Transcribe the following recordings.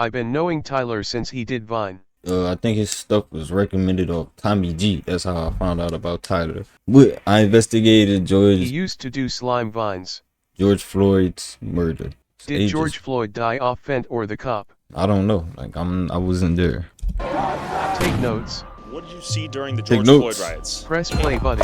I've been knowing Tyler since he did Vine. I think his stuff was recommended off Tommy G. That's how I found out about Tyler. But I investigated He used to do slime vines. George Floyd's murder. Did George Floyd die off fent or the cop? I don't know. Like I wasn't there. Take notes. What did you see during the George Floyd riots? Press play, buddy.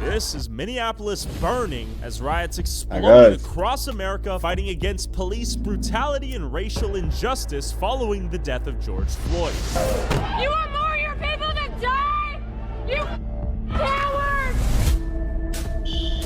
This is Minneapolis burning as riots exploded across America, fighting against police brutality and racial injustice following the death of George Floyd. You want more of your people to die? You cowards!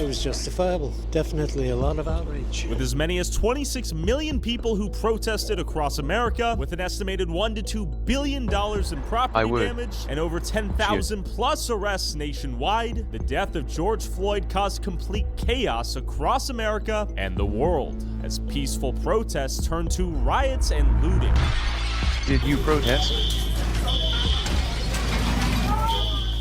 It was justifiable. Definitely a lot of outrage. With as many as 26 million people who protested across America, with an estimated $1 to $2 billion in property damage, and over 10,000 plus arrests nationwide, the death of George Floyd caused complete chaos across America and the world, as peaceful protests turned to riots and looting. Did you protest?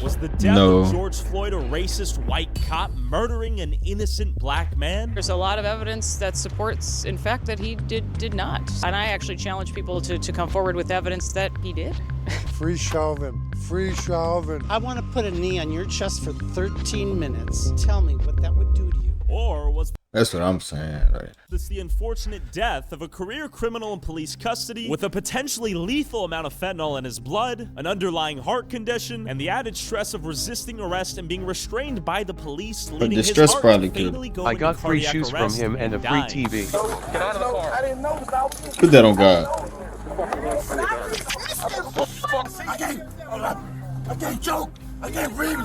Was the death of George Floyd a racist white cop murdering an innocent black man? There's a lot of evidence that supports, in fact, that he did not. And I actually challenge people to come forward with evidence that he did. Free Chauvin. Free Chauvin. I want to put a knee on your chest for 13 minutes. Tell me what that would do to you. Or was That's what I'm saying, right? this the unfortunate death of a career criminal in police custody with a potentially lethal amount of fentanyl in his blood, an underlying heart condition, and the added stress of resisting arrest and being restrained by the police, leading his heart to fatally go I into got free cardiac shoe from arrest him and a free dying. TV. Get out of the car. I didn't know Put that on God. I can't choke. I can't breathe.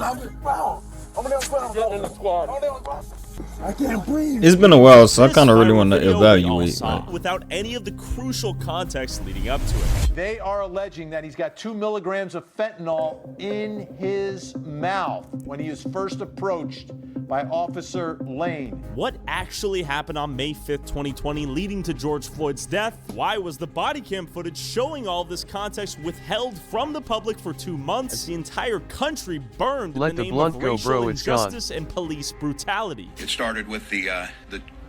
I can't breathe. It's been a while, so I This kind of really viral want to video we all evaluate. saw Like, without any of the crucial context leading up to it. They are alleging that he's got 2 milligrams of fentanyl in his mouth when he was first approached by Officer Lane. What actually happened on May 5th, 2020, leading to George Floyd's death? Why was the body cam footage showing all of this context withheld from the public for 2 months as the entire country burned Let in the the name blunt of go, racial bro, it's gone. injustice and police brutality? It started with the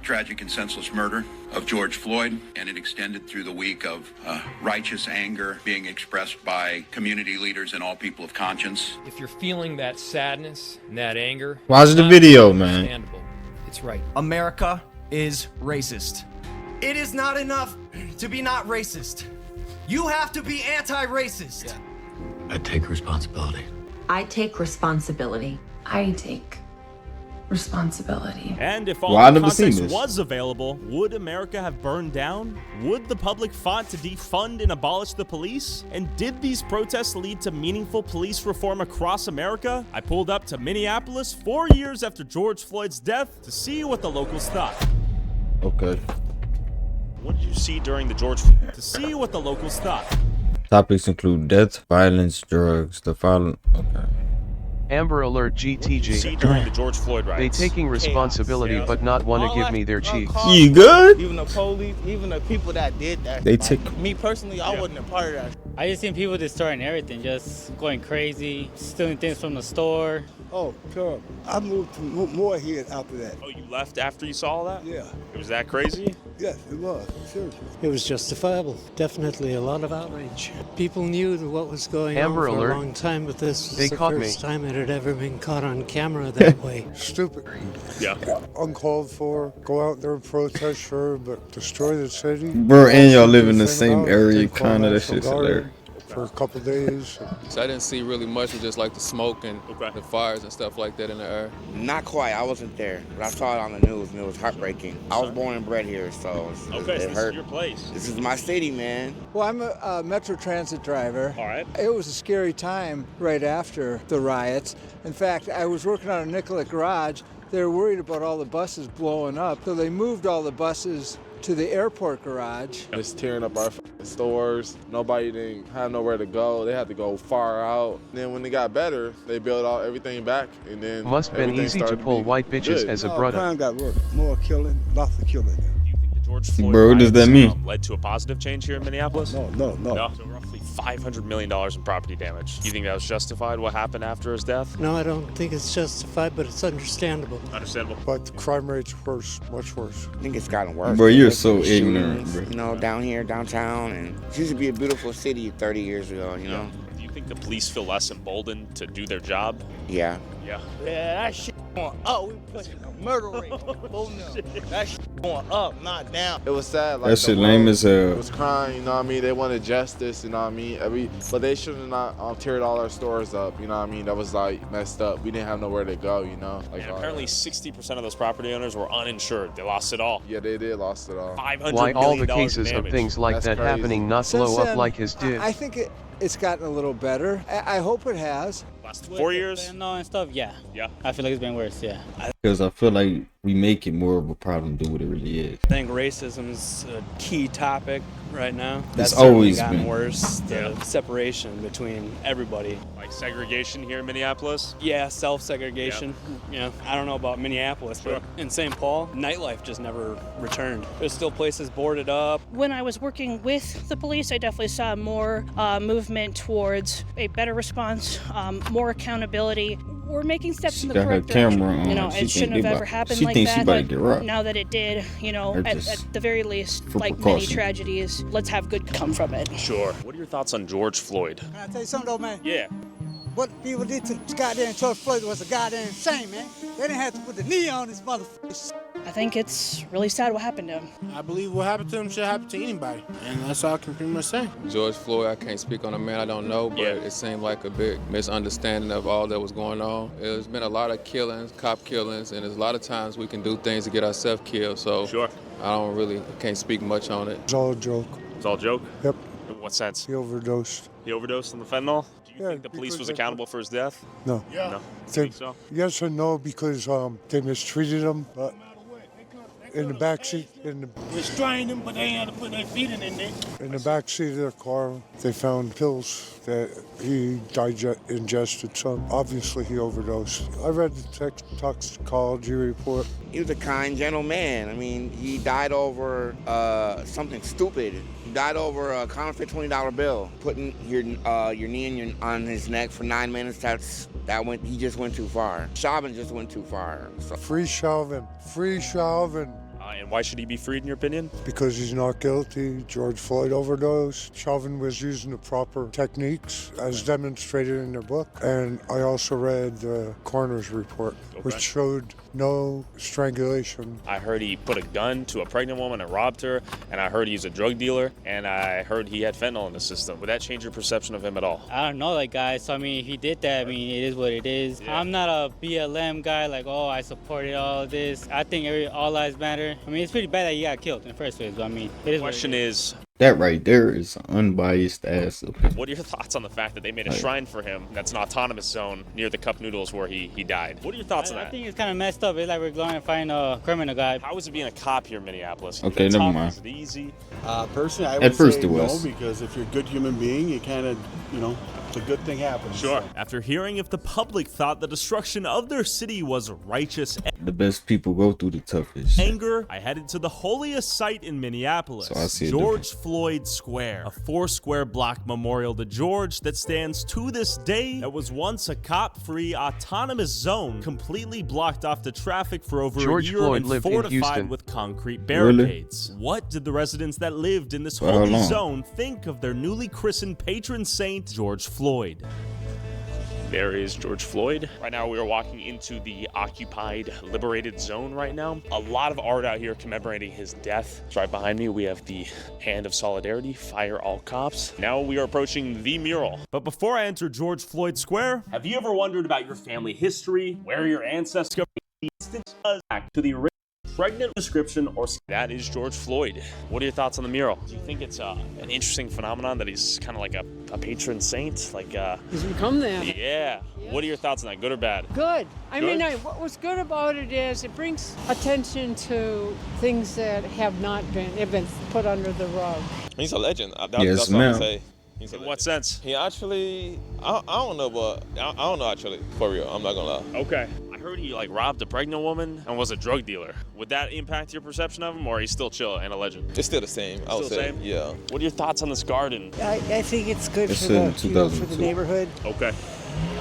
tragic and senseless murder of George Floyd, and it extended through the week of righteous anger being expressed by community leaders and all people of conscience. If you're feeling that sadness and that anger, watch the video, man. understandable. It's right. America is racist. It is not enough to be not racist. You have to be anti-racist. I take responsibility. I take responsibility. I take responsibility. And if all Well, I've the never seen context this. was available, would America have burned down? Would the public fought to defund and abolish the police? And did these protests lead to meaningful police reform across America? I pulled up to Minneapolis 4 years after George Floyd's death to see what the locals thought. Okay. What did you see during the To see what the locals thought. Topics include death, violence, drugs, the violent. Okay. Amber Alert GTG. See during the George Floyd riots. They taking responsibility but not want to give me their cheeks. You good? Even the police, even the people that did that. They take. Me personally, I wasn't a part of that. I just seen people destroying everything, just going crazy, stealing things from the store. Oh, terrible. I moved to Moorhead after that. Oh, you left after you saw all that? Yeah. It was that crazy? Yes, it was. Seriously. It was justifiable. Definitely a lot of outrage. People knew what was going Amber on for alert. a long time, but this was They the caught first me. time it had ever been caught on camera that way. Stupid. Yeah. Uncalled for. Go out there and protest, sure, but destroy the city. Bro, and y'all live in the Everything same out, area, take all kind of. That National shit's Guard hilarious. for a couple days. So I didn't see really much of just like the smoke and the fires and stuff like that in the air. Not quite. I wasn't there, but I saw it on the news and it was heartbreaking. I was born and bred here, so it This hurt. is your place. This is my city, man. Well, I'm a Metro Transit driver. All right. It was a scary time right after the riots. In fact, I was working on a Nicollet garage. They were worried about all the buses blowing up, so they moved all the buses to the airport garage. It's tearing up our stores. Nobody didn't have nowhere to go. They had to go far out. Then when it got better, they built everything back, and then Must been easy to pull white bitches good. as a brother. Crime got worse. More killing, lots of killing. George Floyd Bro, what does that riots, mean? led to a positive change here in Minneapolis? No. So roughly $500 million in property damage. Do you think that was justified, what happened after his death? No, I don't think it's justified, but it's understandable. Understandable. But the crime rate's worse, much worse. I think it's gotten worse. Bro, you're There's so been ignorant, shootings, bro. You know, down here, downtown, and it used to be a beautiful city 30 years ago, you know? Do you think the police feel less emboldened to do their job? Yeah. Yeah. Yeah, that shit going up. We pushing a murder rate. Oh no. That shit going up, not down. It was sad. Like That shit the lame world as hell. was crying, you know what I mean? They wanted justice, you know what I mean? But they should have not teared all our stores up, you know what I mean? That was like messed up. We didn't have nowhere to go, you know? Like, And apparently 60% of those property owners were uninsured. They lost it all. Yeah, they did lost it all. $500 Why all the million cases of damage. things like That's that crazy. happening not Since blow up then, like his did? I think it's gotten a little better. I hope it has. Last With 4 the years? fentanyl and stuff, yeah. Yeah. I feel like it's been worse, yeah. Because I feel like we make it more of a problem than what it really is. I think racism is a key topic right now. It's That's certainly always gotten been. worse. The separation between everybody. Like segregation here in Minneapolis? Yeah, self-segregation. Yeah, I don't know about Minneapolis, Sure. but in St. Paul, nightlife just never returned. There's still places boarded up. When I was working with the police, I definitely saw more movement towards a better response, more accountability. We're making steps in the got her correct direction. camera on. You know, She it shouldn't think have they ever about- happened she like think she that. about to But get robbed. now that it did, you know, Or at just the very least, for like many precaution. tragedies, let's have good come from it. Sure. What are your thoughts on George Floyd? Can I tell you something though, man? Yeah. What people did to goddamn George Floyd was a goddamn shame, man. They didn't have to put the knee on this motherfucker. I think it's really sad what happened to him. I believe what happened to him should happen to anybody. And that's all I can pretty much say. George Floyd, I can't speak on a man I don't know, but it seemed like a big misunderstanding of all that was going on. There's been a lot of killings, cop killings, and there's a lot of times we can do things to get ourselves killed. So Sure. can't speak much on it. It's all a joke. It's all a joke? Yep. In what sense? He overdosed. He overdosed on the fentanyl? Do you Yeah, think the police because was they- accountable for his death? No. No. You They- think so? Yes and no, because they mistreated him. But in the backseat, Restrained him, but they ain't had to put their feet in there. in the backseat of their car, they found pills that he ingested. So obviously he overdosed. I read the toxicology report. He was a kind, gentle man. I mean, he died over something stupid. He died over a counterfeit $20 bill. Putting your knee on his neck for 9 minutes, he just went too far. Chauvin just went too far. So. Free Chauvin. Free Chauvin. And why should he be freed, in your opinion? Because he's not guilty. George Floyd overdosed. Chauvin was using the proper techniques as demonstrated in their book. And I also read the coroner's report, which showed no strangulation. I heard he put a gun to a pregnant woman and robbed her, and I heard he's a drug dealer, and I heard he had fentanyl in the system. Would that change your perception of him at all? I don't know that guy, so I mean, if he did that, I mean, it is what it is. I'm not a BLM guy, like, oh, I supported all this. I think all lives matter. I mean, it's pretty bad that he got killed in the first place, but I mean, it is what it Question is, That right there is an unbiased ass opinion. what are your thoughts on the fact that they made a shrine for him that's an autonomous zone near the Cup Noodles where he died? What are your thoughts on I that? think it's kind of messed up. It's like we're glorifying a criminal guy. How is it being a cop here in Minneapolis? Okay, never mind. Is it easy? Personally, I At would first say it was. no, because if you're a good human being, you kind of, a good thing happens. Sure. After hearing if the public thought the destruction of their city was righteous The best people go through the toughest shit. anger, I headed to the holiest site in Minneapolis, So I see it George Floyd Square, a 4-square block memorial to George that stands to this day. That was once a cop-free autonomous zone, completely blocked off to traffic for over George a year Floyd and lived in fortified Houston. with concrete Really? barricades. What did the residents that lived in this For how holy long? zone think of their newly christened patron saint, George Floyd? There is George Floyd. Right now we are walking into the occupied, liberated zone right now. A lot of art out here commemorating his death. Right behind me we have the Hand of Solidarity, Fire All Cops. Now we are approaching the mural. But before I enter George Floyd Square, have you ever wondered about your family history, where your ancestors go? Back to the original pregnant description or that is George Floyd. What are your thoughts on the mural? Do you think it's an interesting phenomenon that he's kind of like a patron saint? He's become that. Yeah. What are your thoughts on that? Good or bad? Good. I Good? mean, what was good about it is it brings attention to things that have not been put under the rug. He's a legend. Yes, that's what ma'am. I say. He's a In what sense? He actually, I don't know, but I don't know actually, for real. I'm not gonna lie. Okay. I heard he like robbed a pregnant woman and was a drug dealer. Would that impact your perception of him, or he's still chill and a legend? It's still the same. I would say. Yeah. What are your thoughts on this garden? I think it's good It's for in the, for the 2002. neighborhood. Okay.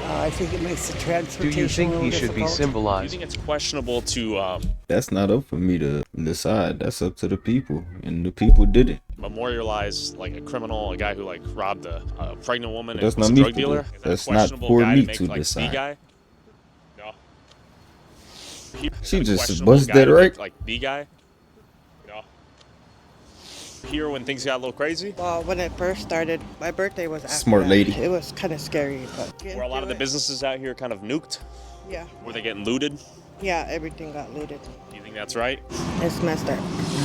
I think it makes the transportation Do you think a little he should be difficult. Do you symbolized? think it's questionable to That's not up for me to decide. That's up to the people, and the people did it. memorialize like a criminal, a guy who like robbed a pregnant woman That's and was not a me drug to do. dealer? Is that a That's not questionable for guy me to make to like decide. the guy? No. She Is that a just questionable buzzed guy that to make, right. like the guy? No. Here when things got a little crazy? Well, when it first started, my birthday was after Smart that. lady. It was kind of scary, but Were a lot of the businesses out here kind of nuked? yeah, Were they getting looted? yeah, everything got looted. Do you think that's right? It's messed up.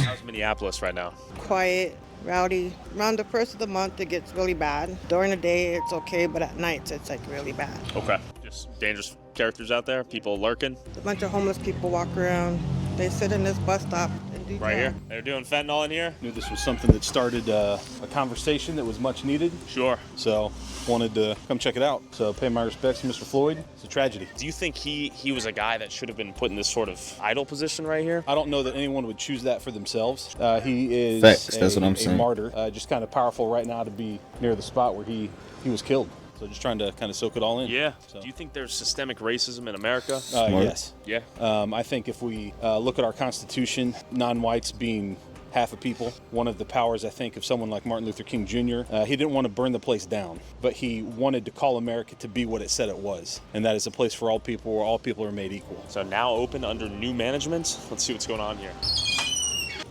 How's Minneapolis right now? Quiet, rowdy. Around the first of the month, it gets really bad. During the day, it's okay, but at night, it's like really bad. Okay. Just dangerous characters out there, people lurking. A bunch of homeless people walk around. They sit in this bus stop and do Right drugs. here. They're doing fentanyl in here? Knew this was something that started a conversation that was much needed. Sure. So wanted to come check it out. So pay my respects to Mr. Floyd. It's a tragedy. Do you think he was a guy that should have been put in this sort of idle position right here? I don't know that anyone would choose that for themselves. He is Facts, that's what I'm a saying. martyr. Just kind of powerful right now to be near the spot where he was killed. So just trying to kind of soak it all in. Yeah. So. Do you think there's systemic racism in America? Yes. Yeah. I think if we look at our Constitution, non-whites being half of people, one of the powers, I think, of someone like Martin Luther King Jr., he didn't want to burn the place down, but he wanted to call America to be what it said it was, and that is a place for all people where all people are made equal. So now open under new management. Let's see what's going on here.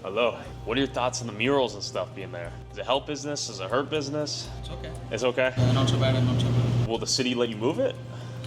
Hello. What are your thoughts on the murals and stuff being there? Does it help business? Does it hurt business? It's okay. It's okay? Not so bad, not so bad. Will the city let you move it?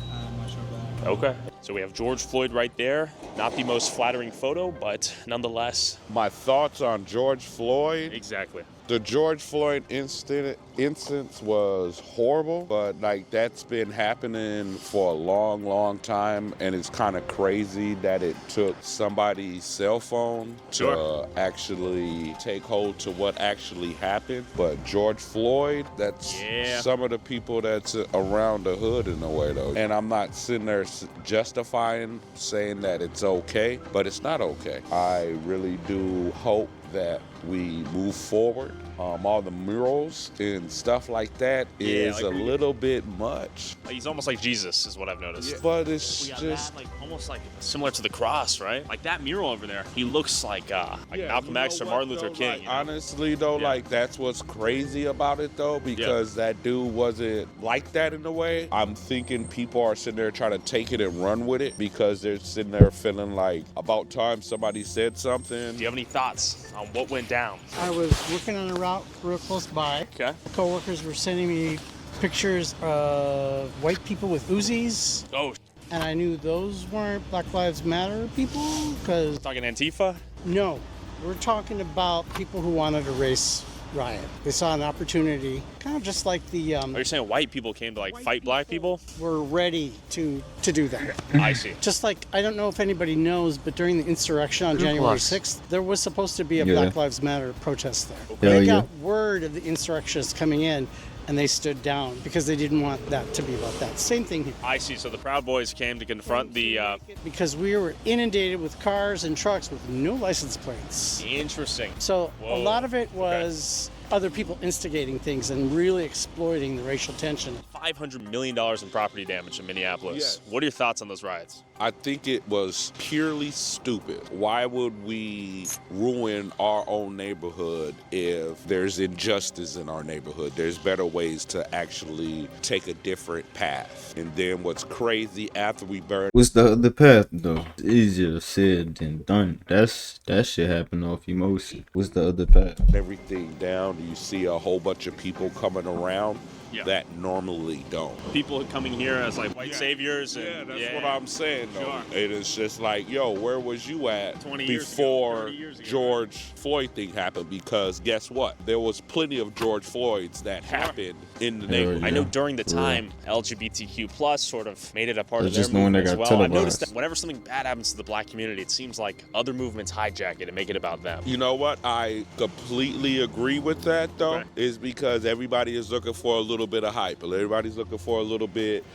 Not so bad. Okay. So we have George Floyd right there. Not the most flattering photo, but nonetheless. My thoughts on George Floyd. Exactly. The George Floyd instance was horrible, but like that's been happening for a long time, and it's kind of crazy that it took somebody's cell phone to actually take hold to what actually happened. But George Floyd, that's some of the people that's around the hood in a way though. And I'm not sitting there justifying saying that it's okay, but it's not okay. I really do hope that we move forward. All the murals and stuff like that is like a little bit much. He's almost like Jesus, is what I've noticed. Yeah, but it's We got just that, like almost like similar to the cross, right? Like that mural over there, he looks like Malcolm X or Martin Luther King. Like, honestly though, like that's what's crazy about it though, because that dude wasn't like that in a way. I'm thinking people are sitting there trying to take it and run with it because they're sitting there feeling like about time somebody said something. Do you have any thoughts on what went down? I was working on a route real close by. Okay. Coworkers were sending me pictures of white people with Uzis. Oh. And I knew those weren't Black Lives Matter people because... Talking Antifa? No. We're talking about people who wanted a race riot. They saw an opportunity, kind of just like the... Are you saying white people came to like fight black people? We're ready to do that. I see. Just like, I don't know if anybody knows, but during the insurrection on Ku January Klux. 6th, there was supposed to be a Yeah. Black Lives Matter protest there. Hell They yeah. got word of the insurrectionists coming in, and they stood down because they didn't want that to be about that. Same thing here. I see. So the Proud Boys came to confront the... Because we were inundated with cars and trucks with no license plates. Interesting. So Whoa. a lot of it was other people instigating things and really exploiting the racial tension. $500 million in property damage in Minneapolis. Yes. What are your thoughts on those riots? I think it was purely stupid. Why would we ruin our own neighborhood if there's injustice in our neighborhood? There's better ways to actually take a different path. And then what's crazy after we burn... What's the other path though? It's easier said than done. That shit happened off emotion. What's the other path? everything down, you see a whole bunch of people coming around that normally don't. People coming here as like white saviors. And, That's what I'm saying though. Sure. It is just like, yo, where was you at 20 years before ago, 30 years ago, George Floyd thing happened? Because guess what? There was plenty of George Floyds that happened in the neighborhood. I know during the time LGBTQ plus sort of made it a part of their just knowing movement they as got well. I've televised. noticed that whenever something bad happens to the black community, it seems like other movements hijack it and make it about them. You know what? I completely agree with that though, is because everybody is looking for a little bit of hype. Everybody's looking for a little bit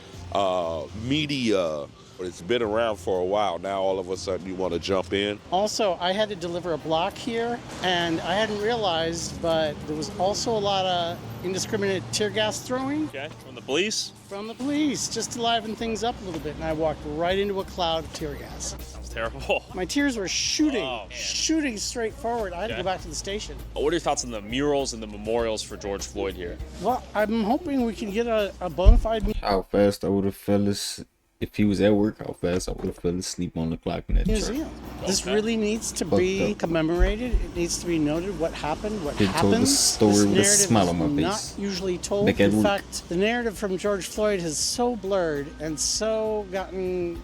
media But it's been around for a while. Now all of a sudden you want to jump in. Also, I had to deliver a block here, and I hadn't realized, but there was also a lot of indiscriminate tear gas throwing. Okay, from the police? From the police, just to liven things up a little bit, and I walked right into a cloud of tear gas. Sounds terrible. My tears were shooting straight forward. I had to go back to the station. What are your thoughts on the murals and the memorials for George Floyd here? Well, I'm hoping we can get a bona fide How fast I would have fell asleep if he was at work. How fast I would have fell asleep on the clock in that museum. This really needs to be commemorated. It needs to be noted what happened, what He told the happens. story This with a narrative smile is on my not face. usually told. Like at In work. fact, the narrative from George Floyd has so blurred and so gotten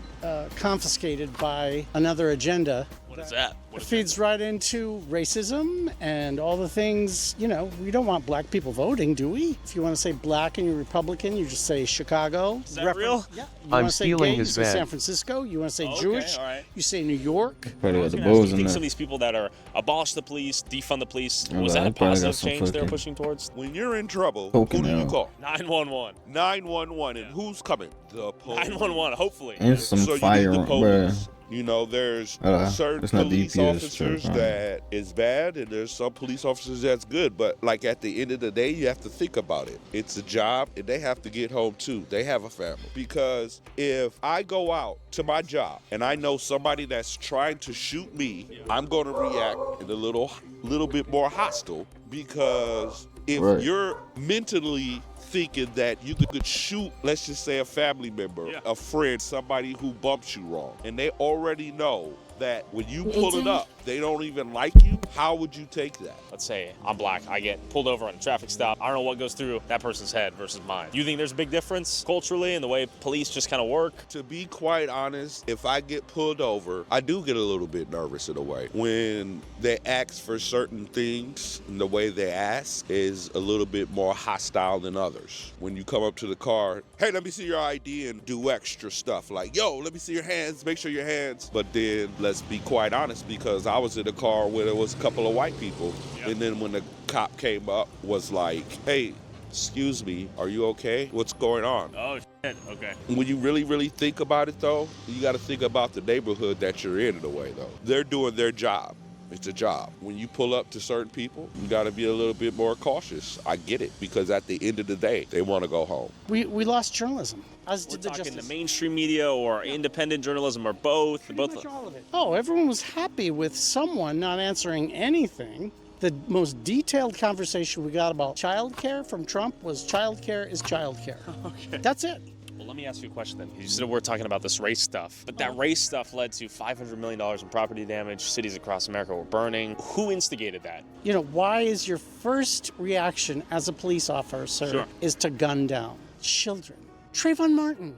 confiscated by another agenda. What is that? It feeds right into racism and all the things, you know, we don't want black people voting, do we? If you want to say black and you're Republican, you just say Chicago. Is that real? Yeah. You I'm want to say stealing gay, you his say van. San Francisco. You want to say Okay, Jewish, all right. you say New York. Probably got the Do balls you in think some there. of these people that are abolish the police, defund the police, Oh, was well, that a I probably got positive some change they're fucking- pushing towards? When you're in trouble, Poking who do you out. call? 911. 911. And who's coming? The police. 911, hopefully. And some So you need fire, the bruh. police. You know, there's certain it's not police DPS, officers so, that is bad, and there's some police officers that's good. But like at the end of the day, you have to think about it. It's a job, and they have to get home too. They have a family. Because if I go out to my job and I know somebody that's trying to shoot me, I'm going to react in a little bit more hostile, because if you're mentally thinking that you could shoot, let's just say, a family member, a friend, somebody who bumps you wrong, and they already know that when you pull it up, they don't even like you, how would you take that? Let's say I'm black, I get pulled over on a traffic stop. I don't know what goes through that person's head versus mine. You think there's a big difference culturally in the way police just kind of work? To be quite honest, if I get pulled over, I do get a little bit nervous in a way. When they ask for certain things, and the way they ask is a little bit more hostile than others. When you come up to the car, hey, let me see your ID, and do extra stuff like, yo, let me see your hands, make sure your hands. But then let's be quite honest, because I was in a car where there was a couple of white people, and then when the cop came up, was like, hey, excuse me, are you okay? What's going on? Oh, shit, okay. When you really, really think about it, though, you got to think about the neighborhood that you're in a way, though. They're doing their job. It's a job. When you pull up to certain people, you got to be a little bit more cautious. I get it, because at the end of the day, they want to go home. We lost journalism. As We're did the talking justice. the mainstream media or independent journalism or both. Pretty much all of it. Oh, everyone was happy with someone not answering anything. The most detailed conversation we got about childcare from Trump was childcare is childcare. Okay. That's it. Well, let me ask you a question then. You said we're talking about this race stuff, but that race stuff led to $500 million in property damage. Cities across America were burning. Who instigated that? You know, why is your first reaction as a police officer is to gun down children? Trayvon Martin.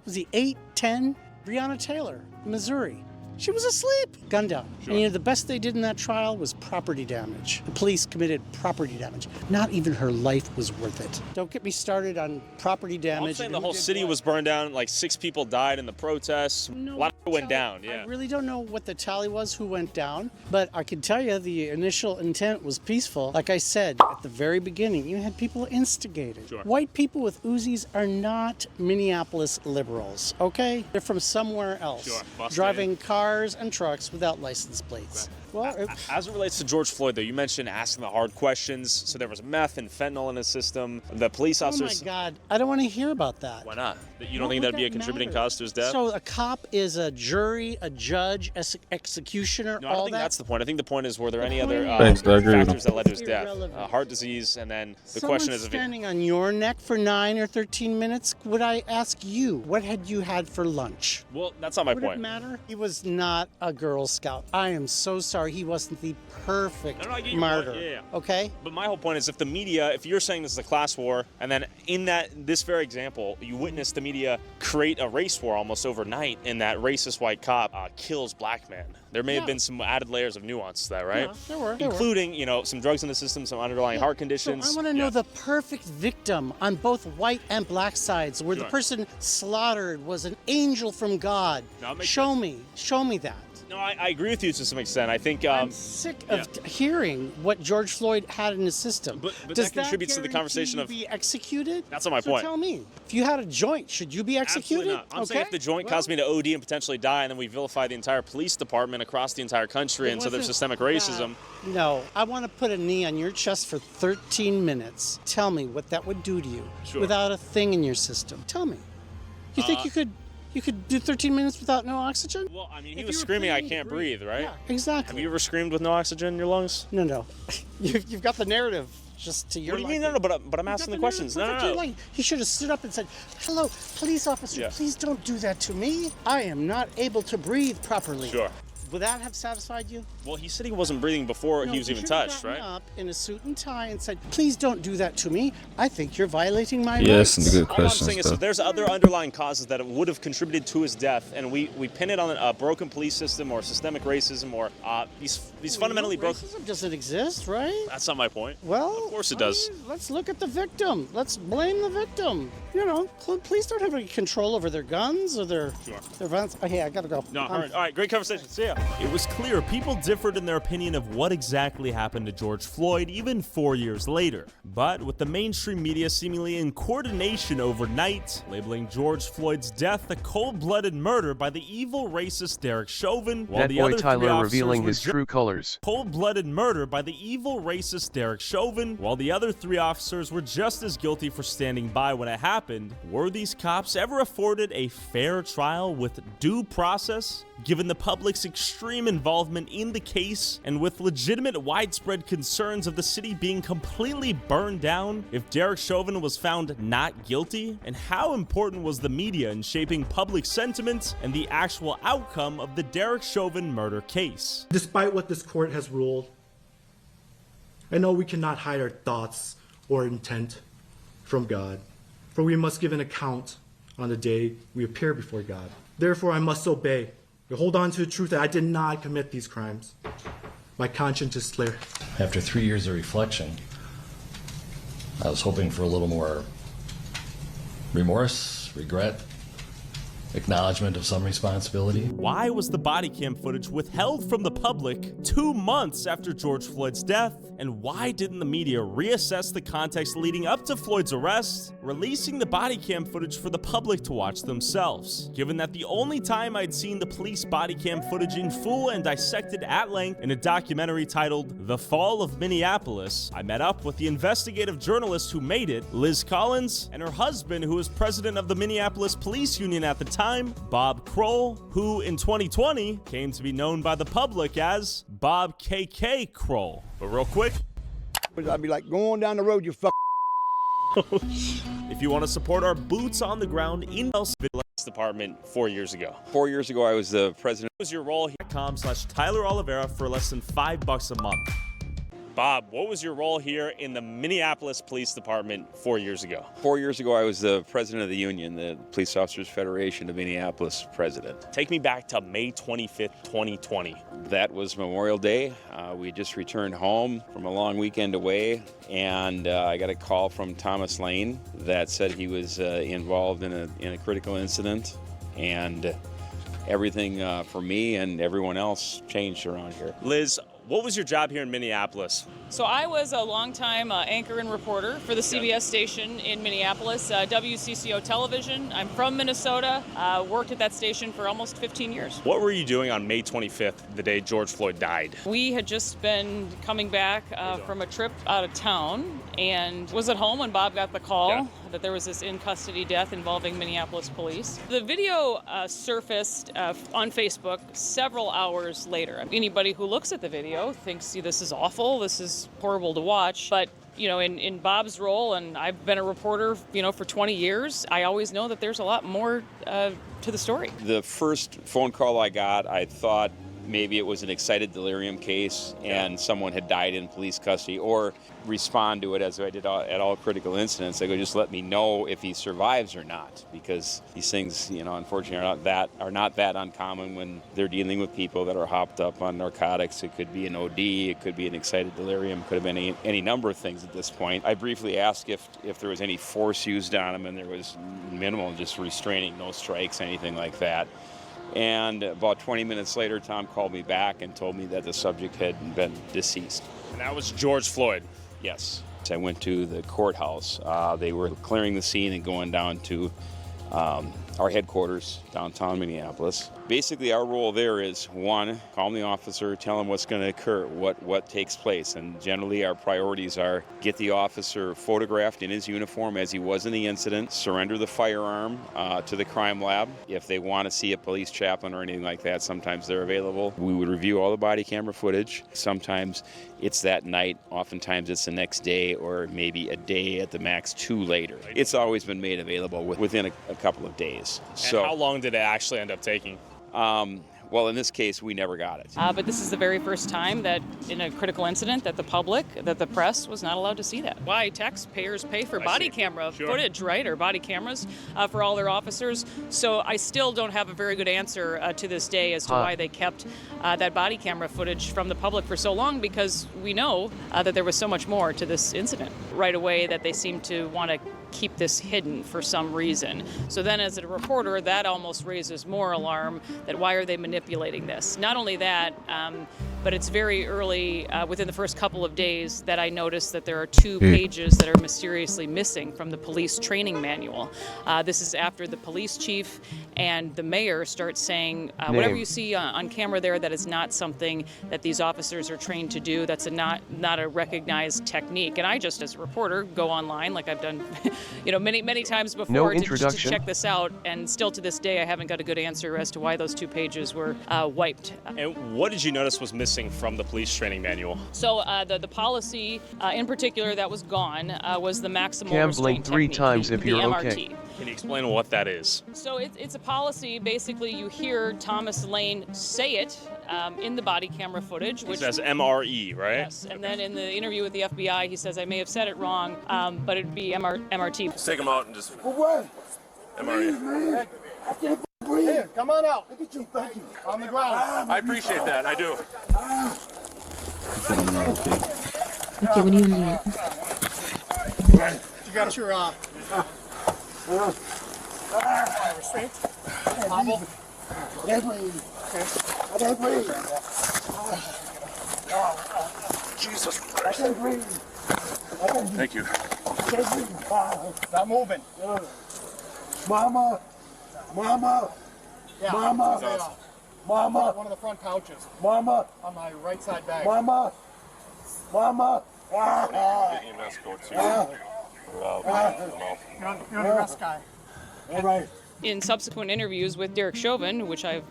Was he 8, 10? Breonna Taylor, Missouri. She was asleep. Gun down. And you know, the best they did in that trial was property damage. The police committed property damage. Not even her life was worth it. Don't get me started on property damage. I'm saying the whole city was burned down. Like 6 people died in the protests. A lot of people went down. Yeah. I really don't know what the tally was, who went down, but I can tell you the initial intent was peaceful. Like I said at the very beginning, you had people instigated. White people with Uzis are not Minneapolis liberals, okay? They're from somewhere else, driving cars and trucks without license plates. Well, as it relates to George Floyd, though, you mentioned asking the hard questions. So there was meth and fentanyl in his system. The police officers. Oh my God, I don't want to hear about that. Why not? You don't think that'd be a contributing cause to his death? So a cop is a jury, a judge, executioner, No, I don't all think that? that's the point. I think the point is, were there any other Factors that led to his death? irrelevant. Heart disease, and then the Someone question is if standing on your neck for 9 or 13 minutes, would I ask you, what had you had for lunch? Well, that's not my Would point. it matter? He was not a Girl Scout. I am so sorry. He wasn't the perfect I get your martyr. point. Yeah. Okay? But my whole point is, if the media, if you're saying this is a class war, and then in this very example, you witness the media create a race war almost overnight, and that racist white cop kills black men. There may have been some added layers of nuance to that, right? Yeah, there were. Including, you know, some drugs in the system, some underlying heart conditions. So I want to know the perfect victim on both white and black sides, where the person slaughtered was an angel from God. No, it makes Show me that. No, I agree with you to some extent. I think I'm sick of hearing what George Floyd had in his system. But Does that contributes to the conversation of be executed? That's not my So point. tell me, if you had a joint, should you be executed? Absolutely not. I'm saying if the joint caused me to OD and potentially die, and then we vilify the entire police department across the entire country into their systemic racism. No, I want to put a knee on your chest for 13 minutes. Tell me what that would do to you without a thing in your system. Tell me. You think you could do 13 minutes without no oxygen? Well, I mean, he was screaming, "I can't breathe," right? Yeah, exactly. Have you ever screamed with no oxygen in your lungs? No. You've got the narrative just to your What do you mean? No, but I'm asking the questions. No. He should have stood up and said, "Hello, police officer, please don't do that to me. I am not able to breathe properly." Sure. Would that have satisfied you? Well, he said he wasn't breathing before he was even touched, right? Up in a suit and tie and said, "Please don't do that to me. I think you're violating my Yes, rights." and good All I'm questions. saying is, so there's other underlying causes that would have contributed to his death, and we pin it on a broken police system or systemic racism or these fundamentally broken. Racism doesn't exist, right? That's not my point. Well, of course it does. Let's look at the victim. Let's blame the victim. You know, police don't have any control over their guns or their guns. Oh, yeah, I gotta go. No, all right, great conversation. See ya. It was clear people differed in their opinion of what exactly happened to George Floyd even 4 years later. But with the mainstream media seemingly in coordination overnight, labeling George Floyd's death a cold-blooded murder by the evil racist Derek Chauvin, while That the boy other Tyler three officers revealing were his true colors. Cold-blooded murder by the evil racist Derek Chauvin, while the other 3 officers were just as guilty for standing by when it happened. Were these cops ever afforded a fair trial with due process? Given the public's extreme involvement in the case, and with legitimate widespread concerns of the city being completely burned down if Derek Chauvin was found not guilty, and how important was the media in shaping public sentiment and the actual outcome of the Derek Chauvin murder case? Despite what this court has ruled, I know we cannot hide our thoughts or intent from God, for we must give an account on the day we appear before God. Therefore, I must obey. To hold on to the truth that I did not commit these crimes. My conscience is clear. After 3 years of reflection, I was hoping for a little more remorse, regret, acknowledgement of some responsibility. Why was the body cam footage withheld from the public 2 months after George Floyd's death? And why didn't the media reassess the context leading up to Floyd's arrest, releasing the body cam footage for the public to watch themselves? Given that the only time I'd seen the police body cam footage in full and dissected at length in a documentary titled The Fall of Minneapolis, I met up with the investigative journalist who made it, Liz Collins, and her husband, who was president of the Minneapolis Police Union at the time, Bob Kroll, who in 2020 came to be known by the public as Bob KK Kroll. But real quick, I'd be like, go on down the road, you fuck. if you want to support our boots on the ground in the department 4 years ago. 4 years ago, I was the president. What was your role here? .com/Tyler Oliveira for less than $5 a month. Bob, what was your role here in the Minneapolis Police Department 4 years ago? 4 years ago, I was the president of the union, the Police Officers Federation of Minneapolis president. Take me back to May 25th, 2020. That was Memorial Day. We just returned home from a long weekend away, and I got a call from Thomas Lane that said he was involved in a critical incident, and everything for me and everyone else changed around here. Liz, what was your job here in Minneapolis? So I was a longtime anchor and reporter for the CBS station in Minneapolis, WCCO Television. I'm from Minnesota, worked at that station for almost 15 years. What were you doing on May 25th, the day George Floyd died? We had just been coming back from a trip out of town and was at home when Bob got the call that there was this in-custody death involving Minneapolis police. The video surfaced on Facebook several hours later. Anybody who looks at the video thinks, this is awful, this is horrible to watch, but in Bob's role, and I've been a reporter, for 20 years, I always know that there's a lot more to the story. The first phone call I got, I thought maybe it was an excited delirium case and someone had died in police custody, or respond to it as I did at all critical incidents. I go, just let me know if he survives or not, because these things, unfortunately are not that uncommon when they're dealing with people that are hopped up on narcotics. It could be an OD, it could be an excited delirium, could have been any number of things at this point. I briefly asked if there was any force used on him, and there was minimal, just restraining, no strikes, anything like that. And about 20 minutes later, Tom called me back and told me that the subject had been deceased. And that was George Floyd? Yes. I went to the courthouse. They were clearing the scene and going down to our headquarters, downtown Minneapolis. Basically, our role there is, one, calm the officer, tell him what's going to occur, what takes place. And generally, our priorities are get the officer photographed in his uniform as he was in the incident, surrender the firearm to the crime lab. If they want to see a police chaplain or anything like that, sometimes they're available. We would review all the body camera footage. Sometimes it's that night, oftentimes it's the next day, or maybe a day at the max, 2 later. It's always been made available within a couple of days. And how long did it actually end up taking? Well, in this case, we never got it. But this is the very first time that in a critical incident that the public, that the press was not allowed to see that. Why taxpayers pay for body camera footage, right, or body cameras for all their officers. So I still don't have a very good answer to this day as to why they kept that body camera footage from the public for so long, because we know that there was so much more to this incident. Right away that they seem to want to keep this hidden for some reason. So then as a reporter, that almost raises more alarm that why are they manipulating this? Not only that, but it's very early within the first couple of days that I noticed that there are 2 pages that are mysteriously missing from the police training manual. This is after the police chief and the mayor start saying, whatever you see on camera there, that is not something that these officers are trained to do. That's not a recognized technique. And I just, as a reporter, go online like I've done many times before to check this out. And still to this day, I haven't got a good answer as to why those 2 pages were wiped. And what did you notice was missing from the police training manual? So the policy in particular that was gone was the maximal Cam, restraint blink 3 technique, times if the you're MRT. okay. Can you explain what that is? So it's a policy. Basically, you hear Thomas Lane say it in the body camera footage. Which says MRE, right? Yes, and then in the interview with the FBI, he says, I may have said it wrong, but it'd be MRT. Let's take him out and just... What? MRE. I can't breathe. Here, come on out. Look at you, thank you. On the ground. I appreciate that, I do. Okay, what do you need? You got your restraint? Hobble? I can't breathe. I can't breathe. Jesus I Christ. can't breathe. Thank you. I can't breathe. Not moving. Mama. Mama. Yeah, Mama. Mama. One of the front pouches. Mama. On my right side bag. Mama. Mama. EMS go to... You're on the rest guy. All right. In subsequent interviews with Derek Chauvin, which I've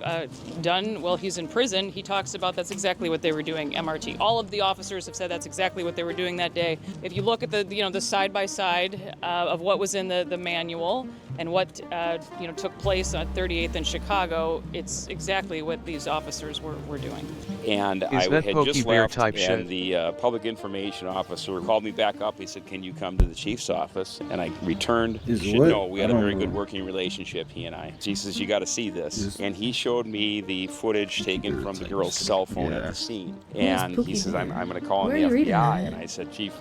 done while he's in prison, he talks about that's exactly what they were doing, MRT. All of the officers have said that's exactly what they were doing that day. If you look at the side by side of what was in the manual and what took place on 38th in Chicago, it's exactly what these officers were doing. And I had just left, and the public information officer called me back up. He said, "Can you come to the chief's office?" And I returned. You should know we had a very good working relationship, he and I. He says, "You got to see this." And he showed me the footage taken from the girl's cell phone at the scene. And he says, "I'm going to call in the FBI." And I said, "Chief,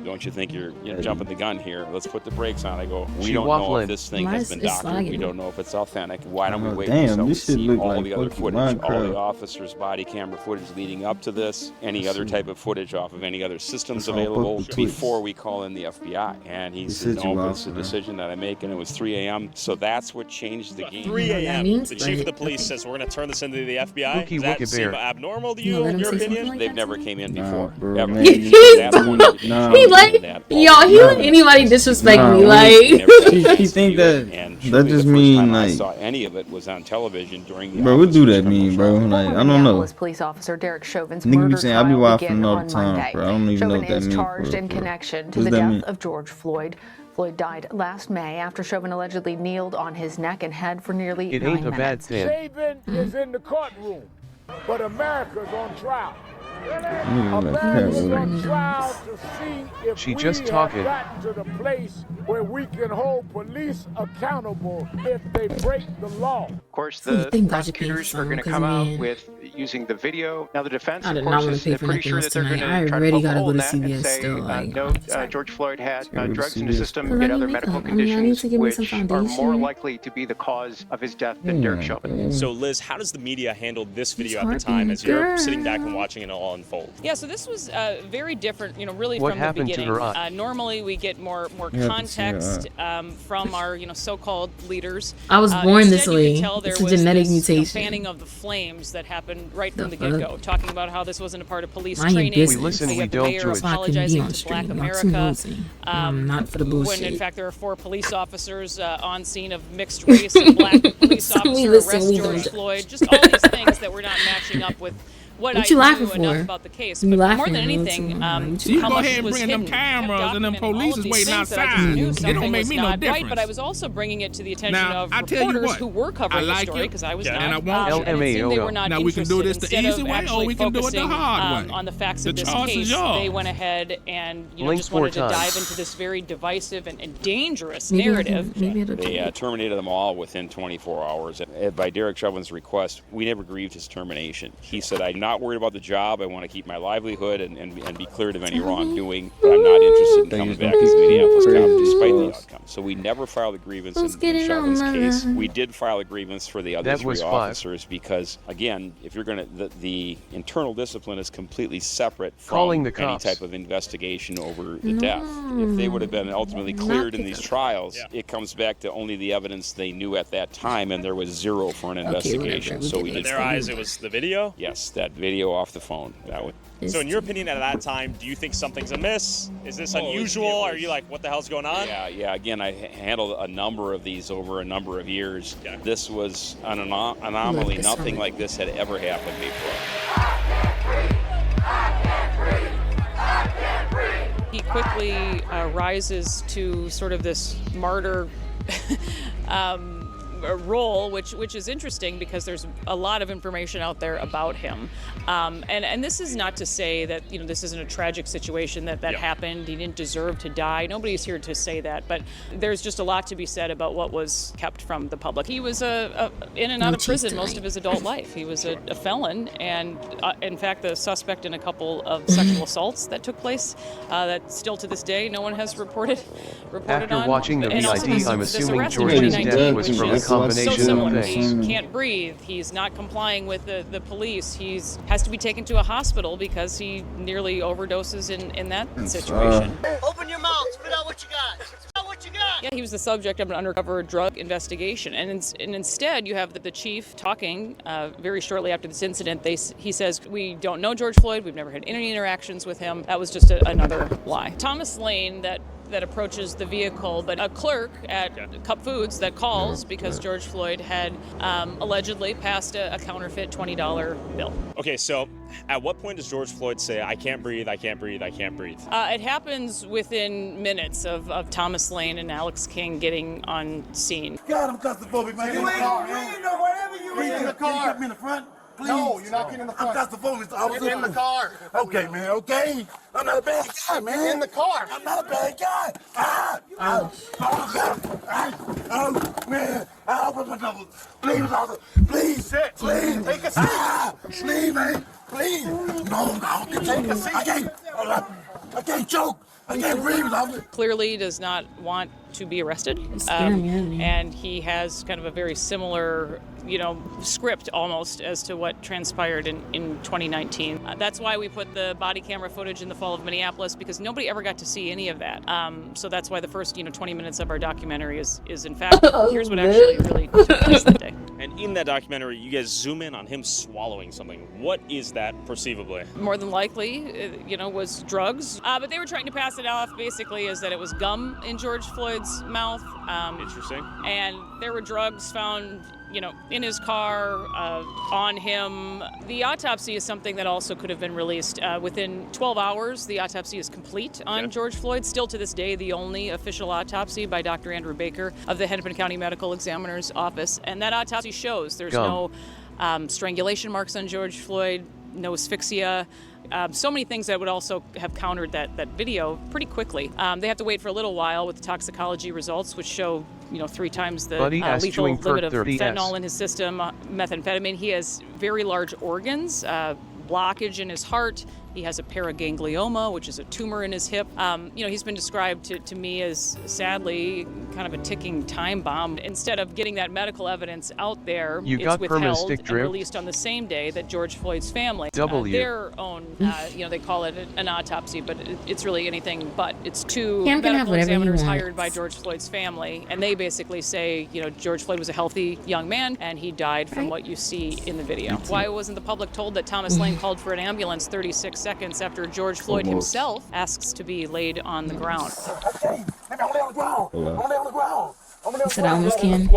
don't you think you're jumping the gun here? Let's put the brakes on." I go, "We don't know if this thing has been doctored. We don't know if it's authentic. Why don't we wait until we see all the other footage, all the officers' body camera footage leading up to this, any other type of footage off of any other systems available before we call in the FBI?" And he said, "No, it's a decision that I make," and it was 3 a.m. So that's what changed the game. 3 a.m. The chief of the police says we're going to turn this into the FBI. Does that seem abnormal to you, in your opinion? They've never came in before. He let anybody disrespect me, like. He think that just mean like. I saw any of it was on television during the. Bro, what do that mean, bro? Like, I don't know. Police officer Derek Chauvin's Nigga be murder saying I be trial watching began all the on time, Monday. bro. I don't even know what that Chauvin is means. charged in connection to the death of George Floyd. Floyd died last May after Chauvin allegedly kneeled on his neck and head for nearly 9 minutes. Chauvin's in the courtroom, but America's on trial. She just talking. To the place where we can hold police accountable if they break the law. Of course, the prosecutors are going to come out with using the video. Now, the defense, of course, is pretty sure that they're going to try to poke a hole in that and say, no, George Floyd had drugs in his system, get other medical conditions, which are more likely to be the cause of his death than Derek Chauvin. So, Liz, how does the media handle this video at the time as you're sitting back and watching it all unfold? Yeah, so this was very different, really What from the happened to beginning. her eye? Normally, we get more context from our, so-called leaders. I was born this way. It's a genetic mutation. Fanning of the flames that happened right from the get-go, talking about how this wasn't a part of police Mind your training. business. We listen, we don't do it. Apologizing to Black America. Not for the bullshit. When in fact there are 4 police officers on scene of mixed race and Black police officer arrest George Floyd. Just all these things that were not matching up with what you I laughing knew for? enough about the case. You But more laughing? than anything, You how go much ahead and was bring them hidden. cameras and them police is waiting outside. It don't make me no difference. Right, but I was also bringing it to the attention Now, of I tell you reporters what, who were covering I like the story it, because I was and not. I want And it seemed they were not now we can do this interested. the easy Instead of way, or actually we can do it the focusing, hard way. on the facts The of this choice is case, yours. they went ahead and Blink just 4 wanted to times. dive into this very divisive and dangerous narrative. They terminated them all within 24 hours. By Derek Chauvin's request, we never grieved his termination. He said, I'm not worried about the job. I want to keep my livelihood and be cleared of any wrongdoing, but I'm not interested in coming back as a Minneapolis cop despite the outcome. So we never filed a grievance in Chauvin's case. We did file a grievance for the other 3 officers because, again, if you're going to, the internal discipline is completely separate from any type of investigation over the death. If they would have been ultimately cleared in these trials, it comes back to only the evidence they knew at that time, and there was 0 for an investigation. So we In did. their eyes, it was the video? Yes, that video off the phone. That would. So in your opinion at that time, do you think something's amiss? Is this unusual? Are you like, what the hell's going on? Yeah. Again, I handled a number of these over a number of years. Yeah. This was an anomaly. Nothing like this had ever happened before. He quickly rises to sort of this martyr role, which is interesting because there's a lot of information out there about him, and this is not to say that this isn't a tragic situation that happened. He didn't deserve to die. Nobody's here to say that, but there's just a lot to be said about what was kept from the public. He was in and out of prison most of his adult life. He was a felon, and in fact, the suspect in a couple of sexual assaults that took place that still to this day no one has reported After on. watching the And also VID, I'm this assuming arrest in George's 2019, death was which from a is combination so similar. of things. He can't breathe. He's not complying with the police. He's has to be taken to a hospital because he nearly overdoses in that situation. Open your mouth. Spit out what you got. Spit out what you got. Yeah, he was the subject of an undercover drug investigation, and instead you have the chief talking very shortly after this incident. He says, we don't know George Floyd. We've never had any interactions with him. That was just another lie. Thomas Lane, that approaches the vehicle, but a clerk at Cup Foods that calls because George Floyd had allegedly passed a counterfeit $20 bill. Okay, so at what point does George Floyd say, I can't breathe, I can't breathe, I can't breathe? It happens within minutes of Thomas Lane and Alex King getting on scene. God, I'm claustrophobic, man. You ain't breathing or whatever you in the car. Can you get me in the front? Please. No, you're not getting in the front. I'm claustrophobic. Get in the car. Okay, man, okay. I'm not a bad guy, man. Get in the car. I'm not a bad guy. Oh, man. I open my double. Please, officer. Please. Sit. Please. Take a seat. Please, man. Please. No, take a seat. I can't choke. I can't breathe, officer. Clearly does not want to be arrested. And he has kind of a very similar script almost as to what transpired in 2019. That's why we put the body camera footage in the fall of Minneapolis, because nobody ever got to see any of that. So that's why the first 20 minutes of our documentary is in fact, here's what actually really took place that day. And in that documentary, you guys zoom in on him swallowing something. What is that perceivably? More than likely, was drugs. But they were trying to pass it off basically as that it was gum in George Floyd's mouth. Interesting. And there were drugs found in his car, on him. The autopsy is something that also could have been released. Within 12 hours, the autopsy is complete on George Floyd. Still to this day, the only official autopsy by Dr. Andrew Baker of the Hennepin County Medical Examiner's Office. And that autopsy shows there's no strangulation marks on George Floyd, no asphyxia. So many things that would also have countered that video pretty quickly. They have to wait for a little while with the toxicology results, which show 3 times the lethal limit of fentanyl in his system, methamphetamine. He has very large organs, blockage in his heart. He has a paraganglioma, which is a tumor in his hip. He's been described to me as, sadly, kind of a ticking time bomb. Instead of getting that medical evidence out there, it's withheld and released on the same day that George Floyd's family, their own, they call it an autopsy, but it's really anything but. It's 2 medical examiners hired by George Floyd's family, and they basically say, George Floyd was a healthy young man, and he died from what you see in the video. Why wasn't the public told that Thomas Lane called for an ambulance 36 seconds after George Floyd himself asks to be laid on the ground? I said I almost can.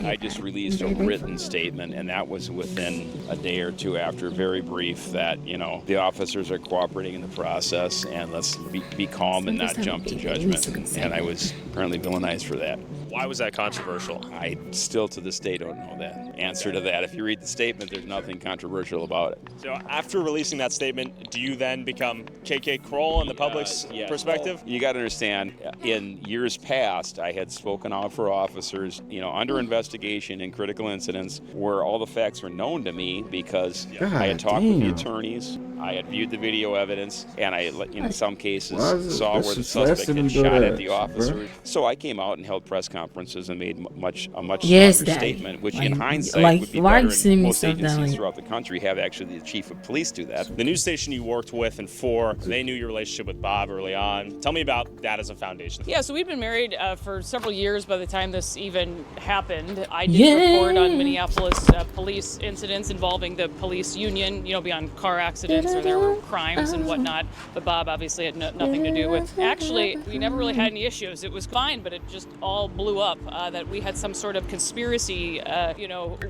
I just released a written statement, and that was within a day or 2 after, very brief, that, the officers are cooperating in the process, and let's be calm and not jump to judgment. And I was apparently villainized for that. Why was that controversial? I still to this day don't know that answer to that. If you read the statement, there's nothing controversial about it. So after releasing that statement, do you then become KK Kroll in the public's perspective? You got to understand, in years past, I had spoken out for officers, under investigation in critical incidents where all the facts were known to me because I had talked with the attorneys, I had viewed the video evidence, and I, in some cases, saw where the suspect had shot at the officer. So I came out and held press conferences and made a much stronger statement, which in hindsight would be better. And most agencies throughout the country have actually the chief of police do that. The news station you worked with and for, they knew your relationship with Bob early on. Tell me about that as a foundation. Yeah, so we'd been married for several years by the time this even happened. I did report on Minneapolis police incidents involving the police union, beyond car accidents or there were crimes and whatnot. But Bob obviously had nothing to do with. Actually, we never really had any issues. It was fine, but it just all blew up. That we had some sort of conspiracy,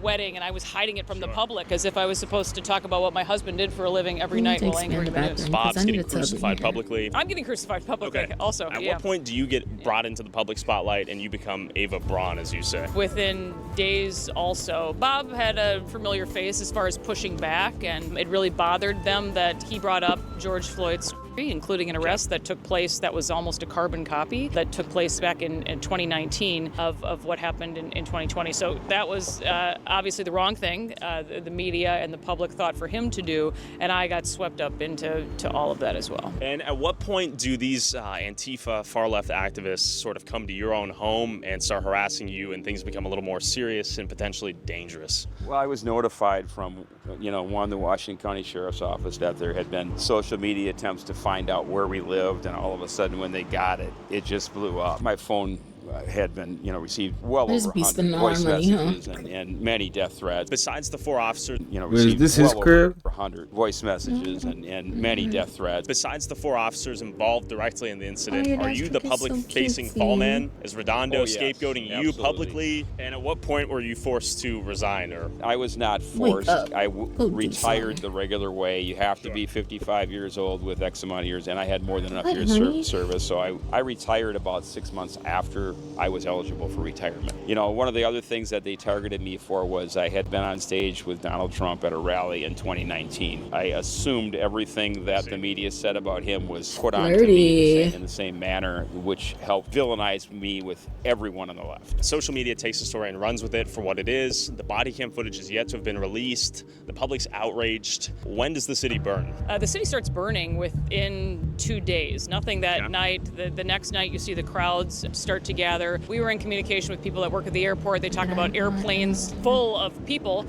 wedding, and I was hiding it from the public as if I was supposed to talk about what my husband did for a living every night while anchoring the news. Bob's getting crucified publicly. I'm getting crucified publicly also. At what point do you get brought into the public spotlight and you become Ava Braun, as you say? Within days also. Bob had a familiar face as far as pushing back, and it really bothered them that he brought up George Floyd's, including an arrest that took place that was almost a carbon copy that took place back in 2019 of what happened in 2020. So that was obviously the wrong thing the media and the public thought for him to do, and I got swept up into all of that as well. And at what point do these Antifa far-left activists sort of come to your own home and start harassing you and things become a little more serious and potentially dangerous? Well, I was notified from, the Washington County Sheriff's Office that there had been social media attempts to find out where we lived, and all of a sudden when they got it, it just blew up. My phone had been, received well over 100 voice messages and many death threats. Besides the 4 officers, received well over 100 voice messages and many death threats. Besides the 4 officers involved directly in the incident, are you the public-facing fall man? Is Redondo scapegoating you publicly? And at what point were you forced to resign? Or I was not forced. I retired the regular way. You have to be 55 years old with X amount of years, and I had more than enough years of service. So I retired about 6 months after I was eligible for retirement. One of the other things that they targeted me for was I had been on stage with Donald Trump at a rally in 2019. I assumed everything that the media said about him was put on to me in the same manner, which helped villainize me with everyone on the left. Social media takes the story and runs with it for what it is. The body cam footage is yet to have been released. The public's outraged. When does the city burn? The city starts burning within 2 days. Nothing that night. The next night you see the crowds start to gather. We were in communication with people that work at the airport. They talk about airplanes full of people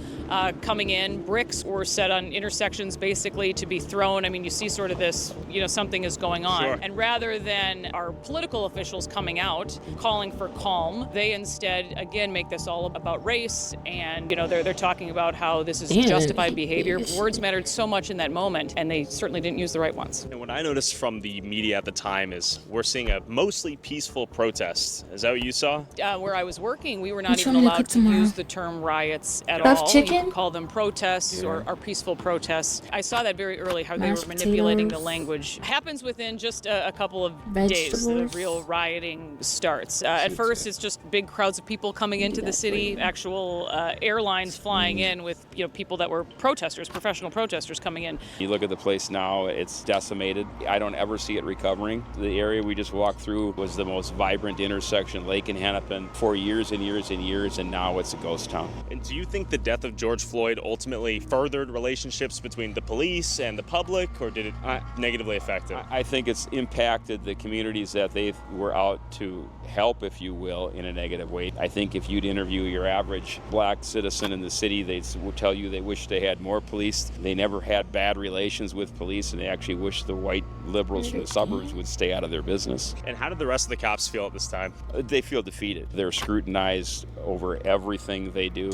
coming in. Bricks were set on intersections basically to be thrown. I mean, you see sort of this, something is going on. Sure. And rather than our political officials coming out calling for calm, they instead, again, make this all about race. And, they're talking about how this is justified behavior. Words mattered so much in that moment, and they certainly didn't use the right ones. And what I noticed from the media at the time is we're seeing a mostly peaceful protest riots. Is that what you saw? Where I was working, we were not You even want me to allowed cook to tomorrow? use the term riots at Stuffed all. chicken? You could call them protests or peaceful protests. I saw that very early, how they Mashed were manipulating the potatoes. language. Happens within just a couple of days, the Vegetables. real rioting starts. At first, it's just big crowds of people coming into the city, actual airlines flying in with people that were protesters, professional protesters coming in. You look at the place now, it's decimated. I don't ever see it recovering. The area we just walked through was the most vibrant intersection, Lake and Hennepin, for years and years and years, and now it's a ghost town. And do you think the death of George Floyd ultimately furthered relationships between the police and the public, or did it negatively affect it? I think it's impacted the communities that they were out to help, if you will, in a negative way. I think if you'd interview your average black citizen in the city, they'd tell you they wish they had more police. They never had bad relations with police, and they actually wish the white liberals from the suburbs would stay out of their business. And how did the rest of the cops feel at this time? They feel defeated. They're scrutinized over everything they do.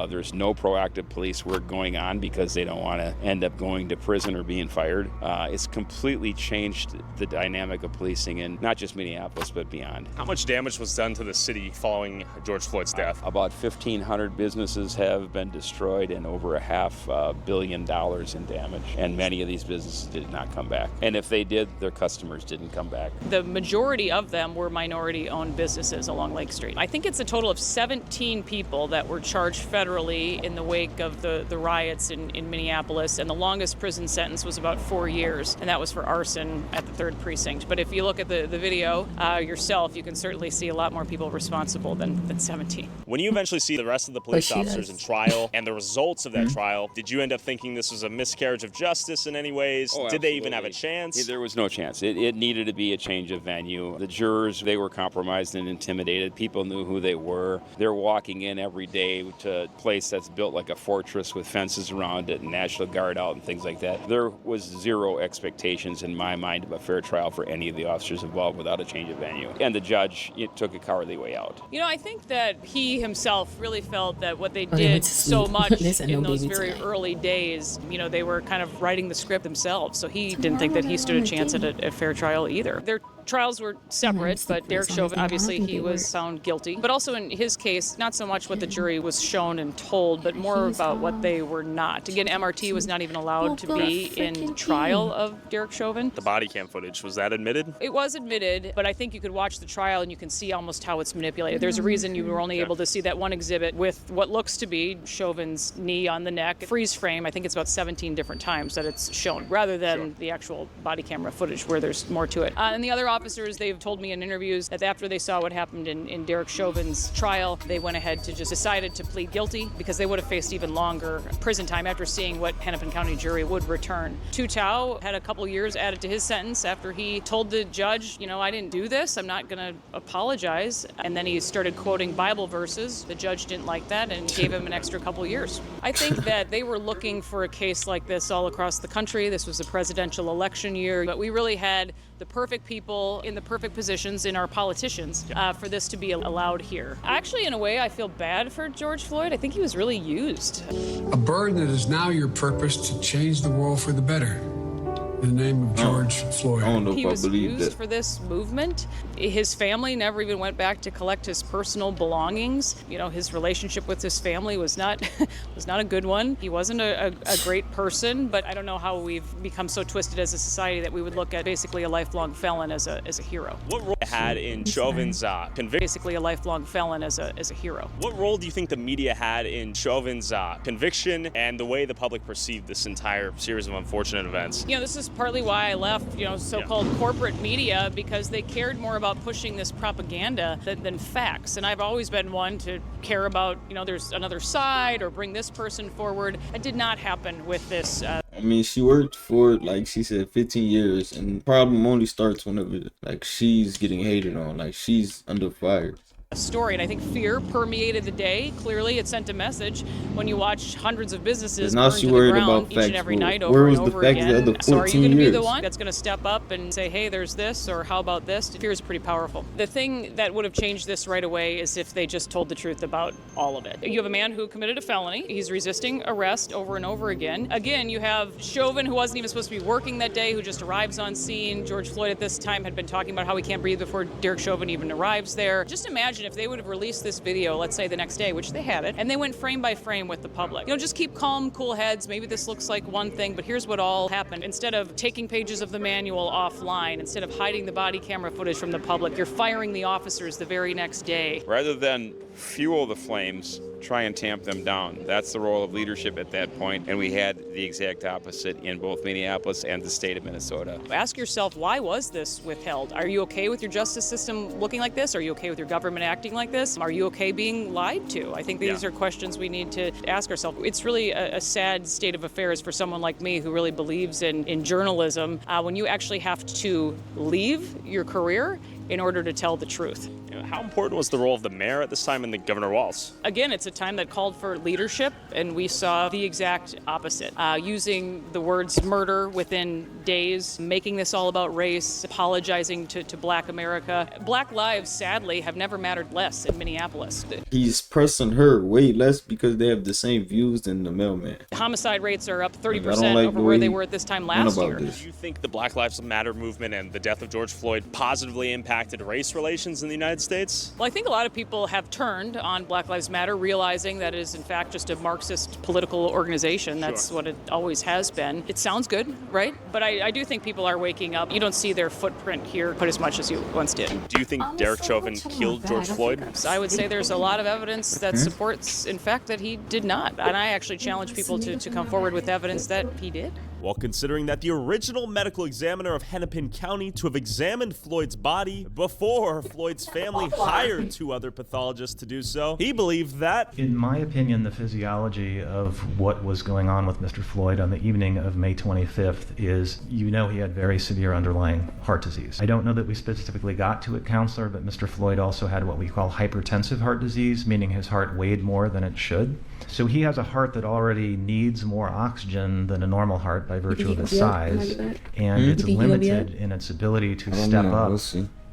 There's no proactive police work going on because they don't want to end up going to prison or being fired. It's completely changed the dynamic of policing in not just Minneapolis, but beyond. How much damage was done to the city following George Floyd's death? About 1,500 businesses have been destroyed and over $500 million in damage. And many of these businesses did not come back. And if they did, their customers didn't come back. The majority of them were minority-owned businesses along Lake Street. I think it's a total of 17 people that were charged federally in the wake of the riots in Minneapolis, and the longest prison sentence was about 4 years, and that was for arson at the 3rd Precinct. But if you look at the video yourself, you can certainly see a lot more people responsible than 17. When you eventually see the rest of the police officers in trial and the results of that trial, did you end up thinking this was a miscarriage of justice in any ways? Oh, did they even have a chance? There was no chance. It needed to be a change of venue. The jurors, they were compromised and intimidated. People knew who they were. They're walking in every day to a place that's built like a fortress with fences around it and National Guard out and things like that. There was zero expectations in my mind of a fair trial for any of the officers involved without a change of venue. And the judge took a cowardly way out. I think that he himself really felt that what they did so much in those very early days, they were kind of writing the script themselves. So he didn't think that he stood a chance at a fair trial either. Their trials were separate, but Derek Chauvin, obviously, he was found guilty. But also in his case, not so much what the jury was shown and told, but more about what they were not. Again, MRT was not even allowed to be in the trial of Derek Chauvin. The body cam footage, was that admitted? It was admitted, but I think you could watch the trial and you can see almost how it's manipulated. There's a reason you were only able to see that one exhibit with what looks to be Chauvin's knee on the neck. Freeze frame, I think it's about 17 different times that it's shown, rather than the actual body camera footage where there's more to it. And the other officers, they've told me in interviews that after they saw what happened in Derek Chauvin's trial, they went ahead to just decided to plead guilty because they would have faced even longer prison time after seeing what Hennepin County jury would return. Tu Tao had a couple years added to his sentence after he told the judge, I didn't do this, I'm not going to apologize. And then he started quoting Bible verses. The judge didn't like that and gave him an extra couple years. I think that they were looking for a case like this all across the country. This was a presidential election year, but we really had the perfect people in the perfect positions in our politicians for this to be allowed here. Actually, in a way, I feel bad for George Floyd. I think he was really used. A burden that is now your purpose to change the world for the better. In the name of George Floyd. I don't know He if I was believe used that. for this movement. His family never even went back to collect his personal belongings. His relationship with his family was not a good one. He wasn't a great person, but I don't know how we've become so twisted as a society that we would look at basically a lifelong felon as a hero. What role had in Chauvin's conviction? Basically a lifelong felon as a hero. What role do you think the media had in Chauvin's conviction and the way the public perceived this entire series of unfortunate events? This is partly why I left, so-called corporate media, because they cared more about pushing this propaganda than facts. And I've always been one to care about, there's another side or bring this person forward. It did not happen with this. She worked for, like she said, 15 years, and the problem only starts whenever, she's getting hated on, she's under fire. story, and I think fear permeated the day. Clearly, it sent a message when you watch hundreds of businesses burn to the ground each and every night over and over again. So are you going to be the one that's going to step up and say, hey, there's this, or how about this? Fear is pretty powerful. The thing that would have changed this right away is if they just told the truth about all of it. You have a man who committed a felony. He's resisting arrest over and over again. Again, you have Chauvin, who wasn't even supposed to be working that day, who just arrives on scene. George Floyd at this time had been talking about how he can't breathe before Derek Chauvin even arrives there. Just imagine if they would have released this video, let's say the next day, which they had it, and they went frame by frame with the public. You know, just keep calm, cool heads. Maybe this looks like one thing, but here's what all happened. Instead of taking pages of the manual offline, instead of hiding the body camera footage from the public, you're firing the officers the very next day. Rather than fuel the flames, try and tamp them down. That's the role of leadership at that point, and we had the exact opposite in both Minneapolis and the state of Minnesota. Ask yourself, why was this withheld? Are you okay with your justice system looking like this? Are you okay with your government acting like this? Are you okay being lied to? I think these are questions we need to ask ourselves. It's really a sad state of affairs for someone like me who really believes in journalism when you actually have to leave your career in order to tell the truth. How important was the role of the mayor at this time and the Governor Walz? Again, it's a time that called for leadership, and we saw the exact opposite. Using the words murder within days, making this all about race, apologizing to Black America. Black lives, sadly, have never mattered less in Minneapolis. He's pressing her way less because they have the same views than the mailman. Homicide rates are up 30% over where they were at this time last year. Do you think the Black Lives Matter movement and the death of George Floyd positively impacted race relations in the United States? Well, I think a lot of people have turned on Black Lives Matter, realizing that it is in fact just a Marxist political organization. That's what it always has been. It sounds good, right? But I do think people are waking up. You don't see their footprint here quite as much as you once did. Do you think Derek Chauvin killed George Floyd? I would say there's a lot of evidence that supports, in fact, that he did not. And I actually challenge people to come forward with evidence that he did. While considering that the original medical examiner of Hennepin County to have examined Floyd's body before Floyd's family hired 2 other pathologists to do so, he believed that, in my opinion, the physiology of what was going on with Mr. Floyd on the evening of May 25th is, he had very severe underlying heart disease. I don't know that we specifically got to it, counselor, but Mr. Floyd also had what we call hypertensive heart disease, meaning his heart weighed more than it should. So he has a heart that already needs more oxygen than a normal heart by virtue of its size, and it's limited in its ability to step up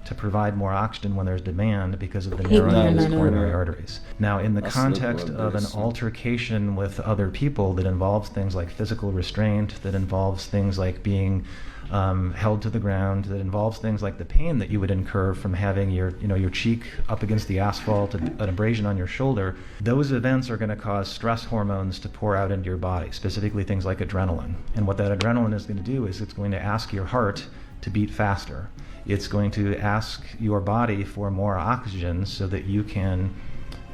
to provide more oxygen when there's demand because of the narrowing of his coronary arteries. Now, in the context of an altercation with other people that involves things like physical restraint, that involves things like being held to the ground, that involves things like the pain that you would incur from having your cheek up against the asphalt, an abrasion on your shoulder, those events are going to cause stress hormones to pour out into your body, specifically things like adrenaline. And what that adrenaline is going to do is it's going to ask your heart to beat faster. It's going to ask your body for more oxygen so that you can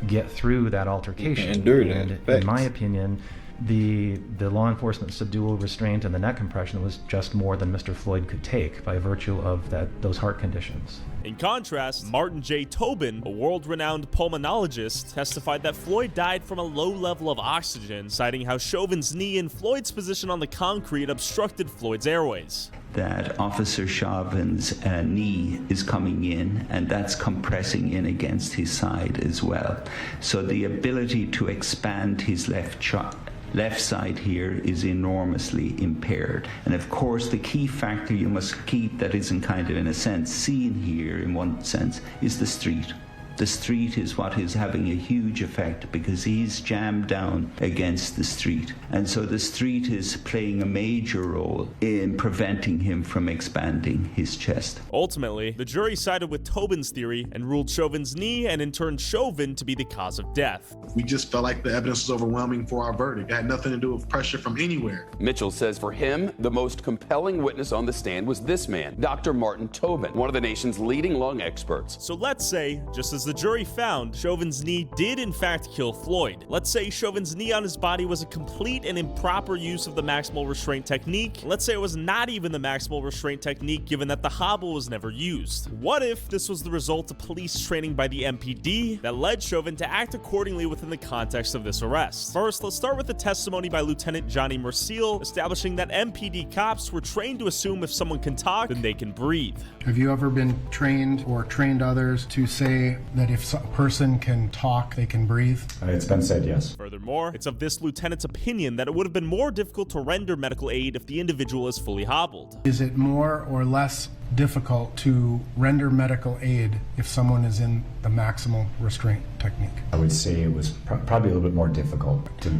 get through that altercation. And in my opinion, the law enforcement subdual, restraint, and the neck compression was just more than Mr. Floyd could take by virtue of those heart conditions. In contrast, Martin J. Tobin, a world-renowned pulmonologist, testified that Floyd died from a low level of oxygen, citing how Chauvin's knee and Floyd's position on the concrete obstructed Floyd's airways. That Officer Chauvin's knee is coming in, and that's compressing in against his side as well. So the ability to expand his left side here is enormously impaired. And of course, the key factor you must keep that isn't kind of in a sense seen here in one sense is the street. The street is what is having a huge effect because he's jammed down against the street. And so the street is playing a major role in preventing him from expanding his chest. Ultimately, the jury sided with Tobin's theory and ruled Chauvin's knee and in turn Chauvin to be the cause of death. We just felt like the evidence was overwhelming for our verdict. It had nothing to do with pressure from anywhere. Mitchell says for him, the most compelling witness on the stand was this man, Dr. Martin Tobin, one of the nation's leading lung experts. So let's say, just as the jury found, Chauvin's knee did in fact kill Floyd. Let's say Chauvin's knee on his body was a complete and improper use of the maximal restraint technique. Let's say it was not even the maximal restraint technique, given that the hobble was never used. What if this was the result of police training by the MPD that led Chauvin to act accordingly within the context of this arrest? First, let's start with the testimony by Lieutenant Johnny Merciel, establishing that MPD cops were trained to assume if someone can talk, then they can breathe. Have you ever been trained or trained others to say that if a person can talk, they can breathe? It's been said, yes. Furthermore, it's of this lieutenant's opinion that it would have been more difficult to render medical aid if the individual is fully hobbled. Is it more or less difficult to render medical aid if someone is in the maximal restraint technique? I would say it was probably a little bit more difficult to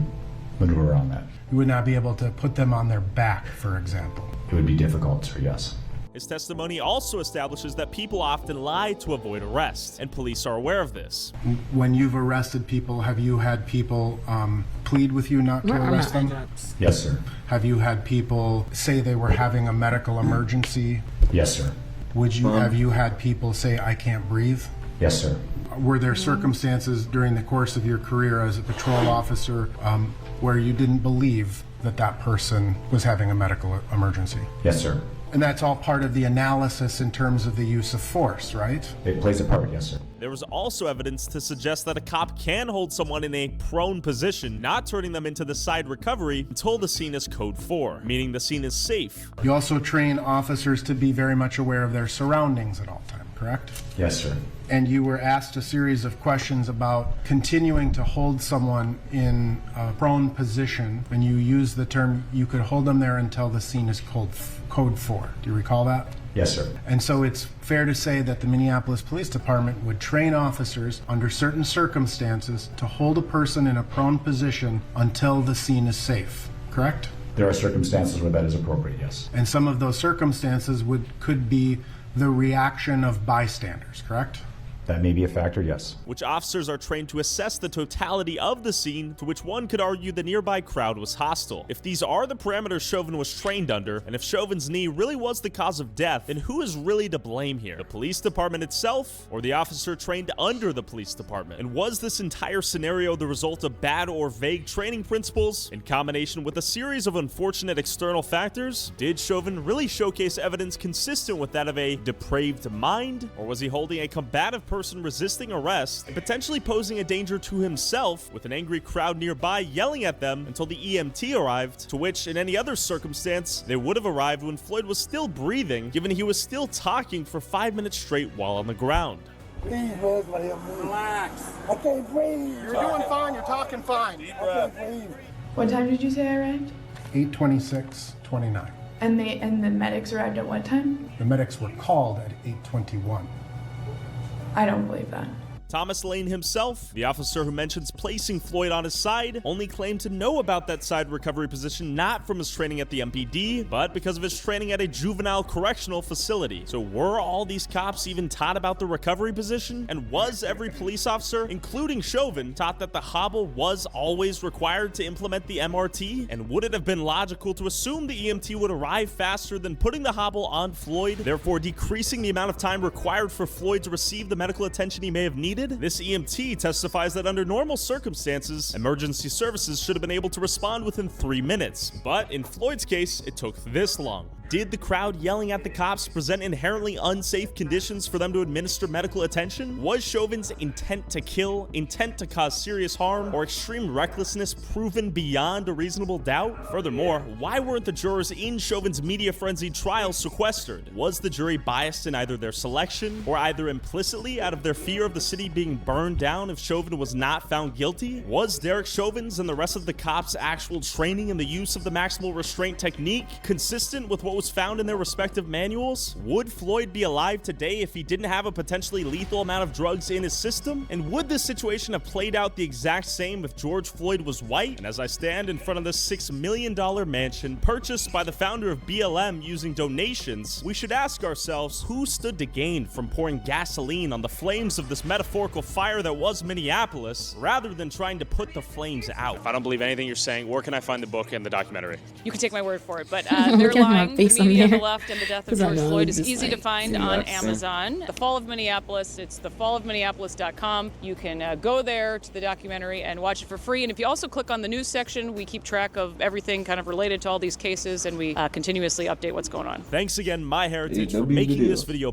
maneuver around that. You would not be able to put them on their back, for example. It would be difficult, sir, yes. His testimony also establishes that people often lie to avoid arrest, and police are aware of this. When you've arrested people, have you had people plead with you not to arrest them? Yes, sir. Have you had people say they were having a medical emergency? Yes, sir. Have you had people say, I can't breathe? Yes, sir. Were there circumstances during the course of your career as a patrol officer where you didn't believe that that person was having a medical emergency? Yes, sir. And that's all part of the analysis in terms of the use of force, right? It plays a part, yes, sir. There was also evidence to suggest that a cop can hold someone in a prone position, not turning them into the side recovery until the scene is code 4, meaning the scene is safe. You also train officers to be very much aware of their surroundings at all times, correct? Yes, sir. And you were asked a series of questions about continuing to hold someone in a prone position, and you used the term, you could hold them there until the scene is code 4. Do you recall that? Yes, sir. And so it's fair to say that the Minneapolis Police Department would train officers under certain circumstances to hold a person in a prone position until the scene is safe, correct? There are circumstances where that is appropriate, yes. And some of those circumstances could be the reaction of bystanders, correct? That may be a factor, yes. Which officers are trained to assess the totality of the scene, to which one could argue the nearby crowd was hostile. If these are the parameters Chauvin was trained under, and if Chauvin's knee really was the cause of death, then who is really to blame here? The police department itself, or the officer trained under the police department? And was this entire scenario the result of bad or vague training principles, in combination with a series of unfortunate external factors? Did Chauvin really showcase evidence consistent with that of a depraved mind? Or was he holding a combative person resisting arrest and potentially posing a danger to himself, with an angry crowd nearby yelling at them until the EMT arrived, to which in any other circumstance they would have arrived when Floyd was still breathing, given he was still talking for 5 minutes straight while on the ground. Relax. I can't breathe. You're doing fine. You're talking fine. Deep breath. What time did you say I arrived? 8:26:29. And the medics arrived at what time? The medics were called at 8:21. I don't believe that. Thomas Lane himself, the officer who mentions placing Floyd on his side, only claimed to know about that side recovery position not from his training at the MPD, but because of his training at a juvenile correctional facility. So were all these cops even taught about the recovery position? And was every police officer, including Chauvin, taught that the hobble was always required to implement the MRT? And would it have been logical to assume the EMT would arrive faster than putting the hobble on Floyd, therefore decreasing the amount of time required for Floyd to receive the medical attention he may have needed? This EMT testifies that under normal circumstances, emergency services should have been able to respond within 3 minutes. But in Floyd's case, it took this long. Did the crowd yelling at the cops present inherently unsafe conditions for them to administer medical attention? Was Chauvin's intent to kill, intent to cause serious harm, or extreme recklessness proven beyond a reasonable doubt? Furthermore, why weren't the jurors in Chauvin's media-frenzied trial sequestered? Was the jury biased in either their selection, or either implicitly out of their fear of the city being burned down if Chauvin was not found guilty? Was Derek Chauvin's and the rest of the cops' actual training in the use of the maximal restraint technique consistent with what was found in their respective manuals? Would Floyd be alive today if he didn't have a potentially lethal amount of drugs in his system? And would this situation have played out the exact same if George Floyd was white? And as I stand in front of this $6 million mansion purchased by the founder of BLM using donations, we should ask ourselves who stood to gain from pouring gasoline on the flames of this metaphorical fire that was Minneapolis, rather than trying to put the flames out. If I don't believe anything you're saying, where can I find the book and the documentary? You can take my word for it, but they're lying. The media on the left and the death of George Floyd is easy to find on Amazon. The Fall of Minneapolis, it's thefallofminneapolis.com. You can go there to the documentary and watch it for free. And if you also click on the news section, we keep track of everything kind of related to all these cases, and we continuously update what's going on. Thanks again, MyHeritage, for making this video